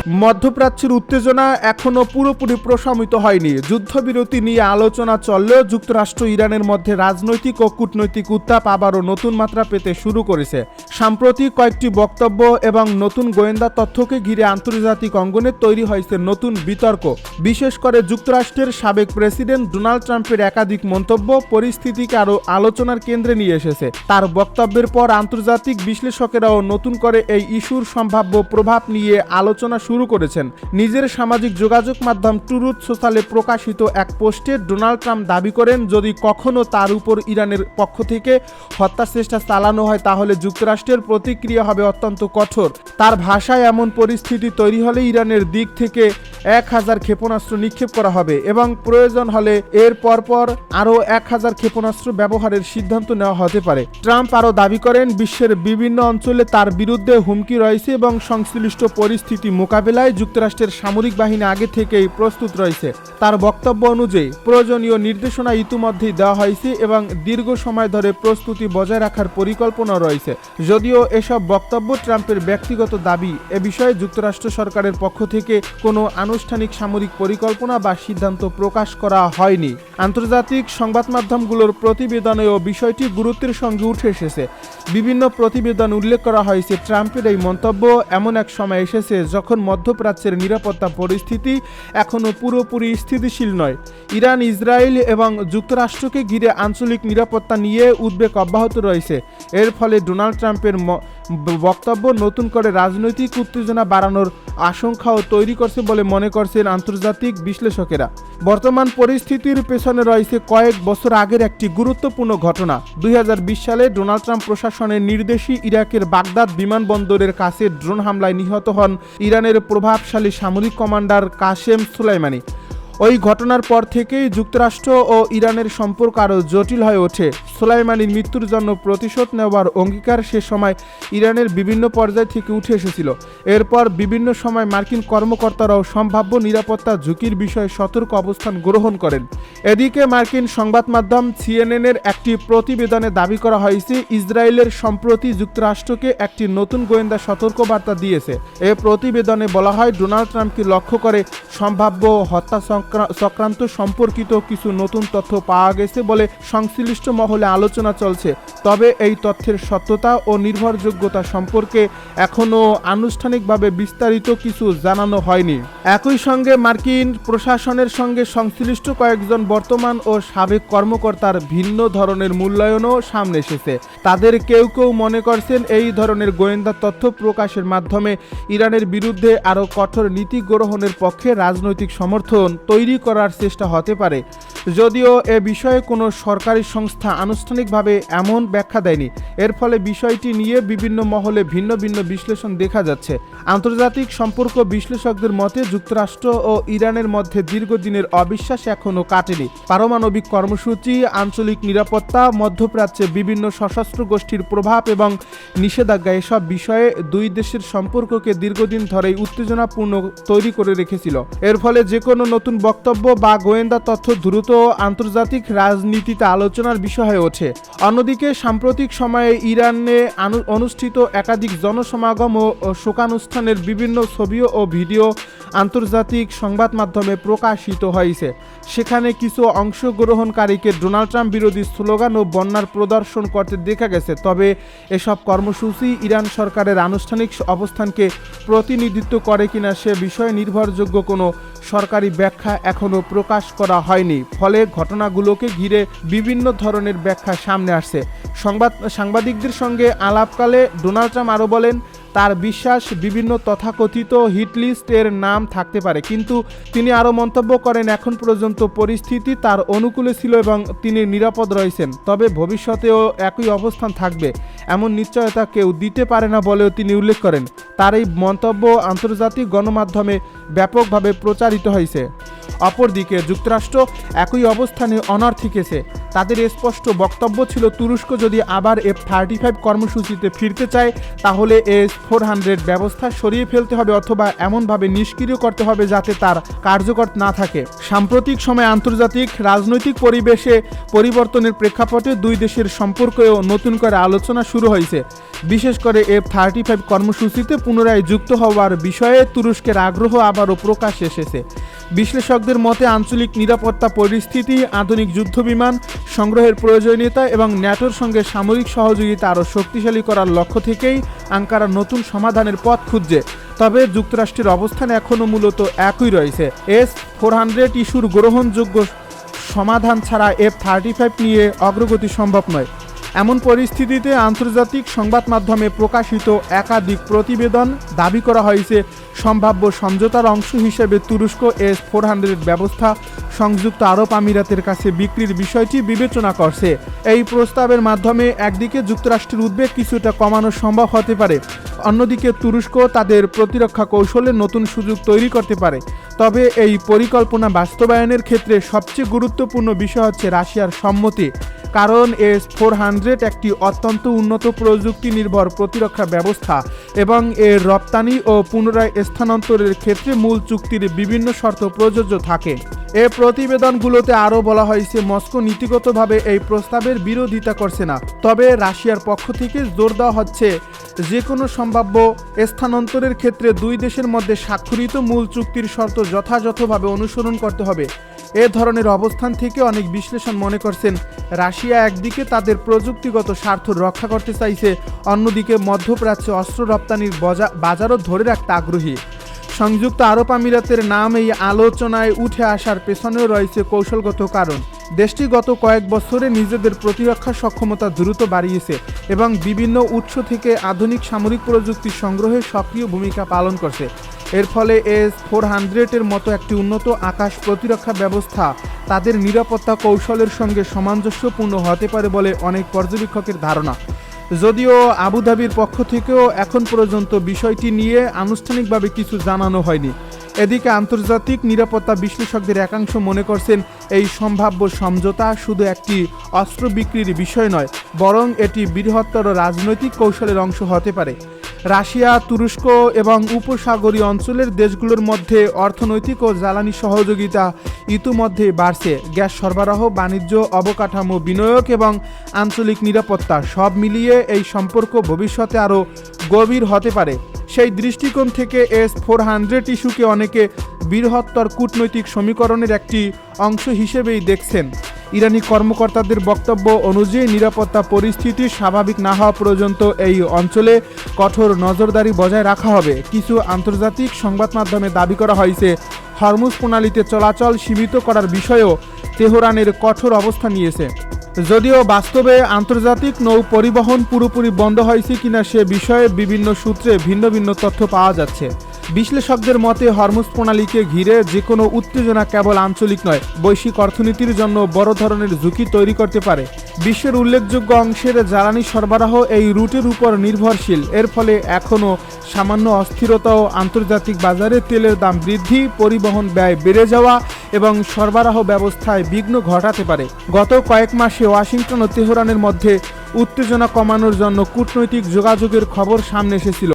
মধ্যপ্রাচ্যের উত্তেজনা এখনও পুরোপুরি প্রশমিত হয়নি। যুদ্ধবিরতি নিয়ে আলোচনা চললেও যুক্তরাষ্ট্র ইরানের মধ্যে রাজনৈতিক ও কূটনৈতিক উত্তাপ আবারও নতুন মাত্রা পেতে শুরু করেছে। সাম্প্রতিক কয়েকটি বক্তব্য এবং নতুন গোয়েন্দা তথ্যকে ঘিরে আন্তর্জাতিক অঙ্গনে তৈরি হয়েছে নতুন বিতর্ক। বিশেষ করে যুক্তরাষ্ট্রের সাবেক প্রেসিডেন্ট ডোনাল্ড ট্রাম্পের একাধিক মন্তব্য পরিস্থিতিকে আরও আলোচনার কেন্দ্রে নিয়ে এসেছে। তার বক্তব্যের পর আন্তর্জাতিক বিশ্লেষকেরাও নতুন করে এই ইস্যুর সম্ভাব্য প্রভাব নিয়ে আলোচনা শুরু করেছেন। নিজের সামাজিক যোগাযোগ মাধ্যম ট্রুথ সোশ্যালে প্রকাশিত এক পোস্টে ডোনাল্ড ট্রাম্প দাবি করেন, যদি কখনো তার উপর ইরানের পক্ষ থেকে হত্যার চেষ্টা চালানো হয় তাহলে যুক্তরাষ্ট্রের প্রতিক্রিয়া হবে অত্যন্ত কঠোর। তার ভাষায়, এমন পরিস্থিতি তৈরি হলে ইরানের দিক থেকে 1000 ক্ষেপণাস্ত্র নিক্ষেপ করা হবে এবং প্রয়োজন হলে এর পরপর আরও 1000 ক্ষেপণাস্ত্র ব্যবহারের সিদ্ধান্ত নেওয়া হতে পারে। ট্রাম্প আরও দাবি করেন, বিশ্বের বিভিন্ন অঞ্চলে তার বিরুদ্ধে হুমকি রয়েছে এবং সংশ্লিষ্ট পরিস্থিতি মোকাবেলায় যুক্তরাষ্ট্রের সামরিক বাহিনী আগে থেকেই প্রস্তুত রয়েছে। তার বক্তব্য অনুযায়ী প্রয়োজনীয় নির্দেশনা ইতিমধ্যেই দেওয়া হয়েছে এবং দীর্ঘ সময় ধরে প্রস্তুতি বজায় রাখার পরিকল্পনা রয়েছে। যদিও এসব বক্তব্য ট্রাম্পের ব্যক্তিগত দাবি, এ বিষয়ে যুক্তরাষ্ট্র সরকারের পক্ষ থেকে কোনো আনুষ্ঠানিক সামরিক পরিকল্পনা বা সিদ্ধান্ত প্রকাশ করা হয়নি। আন্তর্জাতিক সংবাদ মাধ্যমগুলোর প্রতিবেদনেও বিষয়টি গুরুত্বের সঙ্গে উঠে এসেছে। বিভিন্ন প্রতিবেদন উল্লেখ করা হয়েছে, ট্রাম্পের এই মন্তব্য এমন এক সময় এসেছে যখন মধ্যপ্রাচ্যের নিরাপত্তা পরিস্থিতি এখনও পুরোপুরি স্থিতিশীল নয়। ইরান, ইসরায়েল এবং যুক্তরাষ্ট্রকে ঘিরে আঞ্চলিক নিরাপত্তা নিয়ে উদ্বেগ অব্যাহত রয়েছে। এর ফলে ডোনাল্ড ট্রাম্পের বক্তব্য নতুন করে রাজনৈতিক উত্তেজনা বাড়ানোর আশঙ্কাও তৈরি করছে বলে মনে করছেন আন্তর্জাতিক বিশ্লেষকেরা। বর্তমান পরিস্থিতির পেছনে রয়েছে কয়েক বছর আগের একটি গুরুত্বপূর্ণ ঘটনা। 2020 সালে ডোনাল্ড ট্রাম্প প্রশাসনের নির্দেশে ইরাকের বাগদাদ বিমানবন্দরের কাছে ড্রোন হামলায় নিহত হন ইরানের প্রভাবশালী সামরিক কমান্ডার কাসেম সুলাইমানি। ওই ঘটনার পর থেকেই যুক্তরাষ্ট্র ও ইরানের সম্পর্ক আরও জটিল হয়ে ওঠে। সুলাইমানির মৃত্যুর জন্য প্রতিশোধ নেওয়ার অঙ্গীকার সে সময় ইরানের বিভিন্ন পর্যায় থেকে উঠে এসেছিল। এরপর বিভিন্ন সময় মার্কিন কর্মকর্তারাও সম্ভাব্য নিরাপত্তা ঝুঁকির বিষয়ে সতর্ক অবস্থান গ্রহণ করেন। এদিকে মার্কিন সংবাদ মাধ্যম সিএনএনের একটি প্রতিবেদনে দাবি করা হয়েছে, ইসরায়েলের সম্প্রতি যুক্তরাষ্ট্রকে একটি নতুন গোয়েন্দা সতর্কবার্তা দিয়েছে। এ প্রতিবেদনে বলা হয়, ডোনাল্ড ট্রাম্পকে লক্ষ্য করে সম্ভাব্য হত্যা চক্রান্ত সম্পর্কিত কিছু নতুন তথ্য পাওয়া গেছে বলে সংশ্লিষ্ট মহলে আলোচনা চলছে। তবে এই তথ্যের সত্যতা ও নির্ভরযোগ্যতা সম্পর্কে এখনও আনুষ্ঠানিকভাবে বিস্তারিত কিছু জানানো হয়নি। একই সঙ্গে মার্কিন প্রশাসনের সঙ্গে সংশ্লিষ্ট কয়েকজন বর্তমান ও সাবেক কর্মকর্তার ভিন্ন ধরনের মূল্যায়নও সামনে এসেছে। তাদের কেউ কেউ মনে করছেন, এই ধরনের গোয়েন্দা তথ্য প্রকাশের মাধ্যমে ইরানের বিরুদ্ধে আরও কঠোর নীতি গ্রহণের পক্ষে রাজনৈতিক সমর্থন তৈরি করার চেষ্টা হতে পারে। যদিও এ বিষয়ে কোনো সরকারি সংস্থা আনুষ্ঠানিকভাবে এমন ব্যাখ্যা দেয়নি। এর ফলে বিষয়টি নিয়ে বিভিন্ন মহলে ভিন্ন ভিন্ন বিশ্লেষণ দেখা যাচ্ছে। আন্তর্জাতিক সম্পর্ক বিশ্লেষকদের মতে, যুক্তরাষ্ট্র ও ইরানের মধ্যে দীর্ঘদিনের অবিশ্বাস এখনও কাটেনি। পারমাণবিক কর্মসূচি, আঞ্চলিক নিরাপত্তা, মধ্যপ্রাচ্যে বিভিন্ন সশস্ত্র গোষ্ঠীর প্রভাব এবং নিষেধাজ্ঞা, এসব বিষয়ে দুই দেশের সম্পর্ককে দীর্ঘদিন ধরেই উত্তেজনাপূর্ণ তৈরি করে রেখেছিল। এর ফলে যে কোনো নতুন বক্তব্য বা গোয়েন্দা তথ্য দ্রুত আন্তর্জাতিক রাজনীতিতে আলোচনার বিষয় হয়ে ওঠে। অন্যদিকে সাম্প্রতিক সময়ে ইরানে অনুষ্ঠিত একাধিক জনসমাগম ও শোকানুষ্ঠানের বিভিন্ন ছবি ও ভিডিও আন্তর্জাতিক সংবাদ মাধ্যমে প্রকাশিত হয়েছে। সেখানে কিছু অংশগ্রহণকারীকে ডোনাল্ড ট্রাম্প বিরোধী স্লোগান ও বন্যার প্রদর্শন করতে দেখা গেছে। তবে এসব কর্মসূচি ইরান সরকারের আনুষ্ঠানিক অবস্থানকে প্রতিনিধিত্ব করে কিনা সে বিষয়ে নির্ভরযোগ্য কোনো সরকারি ব্যাখ্যা এখনও প্রকাশ করা হয়নি। ফলে ঘটনাগুলোকে ঘিরে বিভিন্ন ধরনের ব্যাখ্যা সামনে আসছে। সাংবাদিকদের সঙ্গে আলাপকালে ডোনাল্ড ট্রাম্প আরও বলেন, তার বিশ্বাস বিভিন্ন তথাকথিত হিটলিস্ট এর নাম থাকতে পারে, কিন্তু তিনি আরও মন্তব্য করেন, এখন পর্যন্ত পরিস্থিতি তার অনুকূলে ছিল এবং তিনি নিরাপদ রয়েছেন। তবে ভবিষ্যতেও একই অবস্থান থাকবে এমন নিশ্চয়তা কেউ দিতে পারে না বলেও তিনি উল্লেখ করেন। তার এই মন্তব্য আন্তর্জাতিক গণমাধ্যমে ব্যাপকভাবে প্রচারিত হয়েছে। অপরদিকে যুক্তরাষ্ট্র একই অবস্থানে অনড় থেকেছে। তাদের স্পষ্ট বক্তব্য ছিল তুরস্ক যদি আবার F-35 কর্মসূচিতে ফিরতে চায় তাহলে S-400 ব্যবস্থা সরিয়ে ফেলতে হবে অথবা এমনভাবে নিষ্ক্রিয় করতে হবে যাতে তার কার্যকর না থাকে। সাম্প্রতিক সময়ে আন্তর্জাতিক রাজনৈতিক পরিবেশে পরিবর্তনের প্রেক্ষাপটে দুই দেশের সম্পর্কেও নতুন করে আলোচনা শুরু হয়েছে। বিশেষ করে F-35 কর্মসূচিতে পুনরায় যুক্ত হওয়ার বিষয়ে তুরস্কের আগ্রহ আবারও প্রকাশ্যে এসেছে। বিশ্লেষকদের মতে আঞ্চলিক নিরাপত্তা পরিস্থিতি, আধুনিক যুদ্ধবিমান সংগ্রহের প্রয়োজনীয়তা এবং ন্যাটোর সঙ্গে সামরিক সহযোগিতা আরও শক্তিশালী করার লক্ষ্য থেকেই আঙ্কারা নতুন সমাধানের পথ খুঁজছে। তবে যুক্তরাষ্ট্রের অবস্থান এখনও মূলত একই রয়েছে। S-400 ইস্যুর গ্রহণযোগ্য সমাধান ছাড়া F-35 নিয়ে অগ্রগতি সম্ভব নয়। এমন পরিস্থিতিতে আন্তর্জাতিক সংবাদ মাধ্যমে প্রকাশিত একাধিক প্রতিবেদন দাবি করা হয়েছে সম্ভাব্য সমঝোতার অংশ হিসেবে তুরস্ক S-400 ব্যবস্থা সংযুক্ত আরব আমিরাতের কাছে বিক্রির বিষয়টি বিবেচনা করছে। এই প্রস্তাবের মাধ্যমে একদিকে যুক্তরাষ্ট্রের উদ্বেগ কিছুটা কমানো সম্ভব হতে পারে, অন্যদিকে তুরস্ক তাদের প্রতিরক্ষা কৌশলে নতুন সুযোগ তৈরি করতে পারে। তবে এই পরিকল্পনা বাস্তবায়নের ক্ষেত্রে সবচেয়ে গুরুত্বপূর্ণ বিষয় হচ্ছে রাশিয়ার সম্মতি, কারণ S-400 একটি অত্যন্ত উন্নত প্রযুক্তি নির্ভর প্রতিরক্ষা ব্যবস্থা এবং এর রপ্তানি ও পুনরায় স্থানান্তরের ক্ষেত্রে মূল চুক্তির বিভিন্ন শর্ত প্রযোজ্য থাকে। এ প্রতিবেদনগুলোতে আরও বলা হয়েছে মস্কো নীতিগতভাবে এই প্রস্তাবের বিরোধিতা করছে না, তবে রাশিয়ার পক্ষ থেকে জোর দেওয়া হচ্ছে যে কোনো সম্ভাব্য স্থানান্তরের ক্ষেত্রে দুই দেশের মধ্যে স্বাক্ষরিত মূল চুক্তির শর্ত যথাযথভাবে অনুসরণ করতে হবে। এ ধরনের অবস্থান থেকে অনেক বিশ্লেষণ মনে করছেন রাশিয়া একদিকে তাদের প্রযুক্তিগত স্বার্থ রক্ষা করতে চাইছে, অন্যদিকে মধ্যপ্রাচ্যে অস্ত্র রপ্তানির বাজারও ধরে রাখতে আগ্রহী। সংযুক্ত আরব আমিরাতের নাম এই আলোচনায় উঠে আসার পেছনেও রয়েছে কৌশলগত কারণ। দেশটি গত কয়েক বছরে নিজেদের প্রতিরক্ষা সক্ষমতা দ্রুত বাড়িয়েছে এবং বিভিন্ন উৎস থেকে আধুনিক সামরিক প্রযুক্তি সংগ্রহে সক্রিয় ভূমিকা পালন করছে। এর ফলে S-400 এর মতো একটি উন্নত আকাশ প্রতিরক্ষা ব্যবস্থা তাদের নিরাপত্তা কৌশলের সঙ্গে সামঞ্জস্যপূর্ণ হতে পারে বলে অনেক পর্যবেক্ষকের ধারণা। যদিও আবুধাবির পক্ষ থেকেও এখন পর্যন্ত বিষয়টি নিয়ে আনুষ্ঠানিকভাবে কিছু জানানো হয়নি। এদিকে আন্তর্জাতিক নিরাপত্তা বিশ্লেষকদের একাংশ মনে করছেন এই সম্ভাব্য সমঝোতা শুধু একটি অস্ত্র বিক্রির বিষয় নয়, বরং এটি বৃহত্তর রাজনৈতিক কৌশলের অংশ হতে পারে। রাশিয়া, তুরস্ক এবং উপসাগরীয় অঞ্চলের দেশগুলোর মধ্যে অর্থনৈতিক ও জ্বালানি সহযোগিতা ইতিমধ্যে বাড়ছে। গ্যাস সরবরাহ, বাণিজ্য, অবকাঠামো, বিনিয়োগ এবং আঞ্চলিক নিরাপত্তা সব মিলিয়ে এই সম্পর্ক ভবিষ্যতে আরও গভীর হতে পারে। সেই দৃষ্টিকোণ থেকে S-400 ইস্যুকে অনেকে বৃহত্তর কূটনৈতিক সমীকরণের একটি অংশ হিসেবেই দেখছেন। ইরানি কর্মকর্তাদের বক্তব্য অনুযায়ী নিরাপত্তা পরিস্থিতি স্বাভাবিক না হওয়া পর্যন্ত এই অঞ্চলে কঠোর নজরদারি বজায় রাখা হবে। কিছু আন্তর্জাতিক সংবাদ মাধ্যমে দাবি করা হয়েছে হরমুজ প্রণালীতে চলাচল সীমিত করার বিষয়েও তেহরানের কঠোর অবস্থান নিয়েছে। যদিও বাস্তবে আন্তর্জাতিক নৌ পরিবহন পুরোপুরি বন্ধ হয়েছে কিনা সে বিষয়ে বিভিন্ন সূত্রে ভিন্ন ভিন্ন তথ্য পাওয়া যাচ্ছে। বিশ্লেষকদের মতে হরমুজ প্রণালীকে ঘিরে যে কোনো উত্তেজনা কেবল আঞ্চলিক নয়, বৈশ্বিক অর্থনীতির জন্য বড় ধরনের ঝুঁকি তৈরি করতে পারে। বিশ্বের উল্লেখযোগ্য অংশের জ্বালানি সরবরাহ এই রুটের উপর নির্ভরশীল। এর ফলে এখনও সামান্য অস্থিরতা ও আন্তর্জাতিক বাজারে তেলের দাম বৃদ্ধি, পরিবহন ব্যয় বেড়ে যাওয়া এবং সরবরাহ ব্যবস্থায় বিঘ্ন ঘটাতে পারে। গত কয়েক মাসে ওয়াশিংটন ও তেহরানের মধ্যে উত্তেজনা কমানোর জন্য কূটনৈতিক যোগাযোগের খবর সামনে এসেছিল।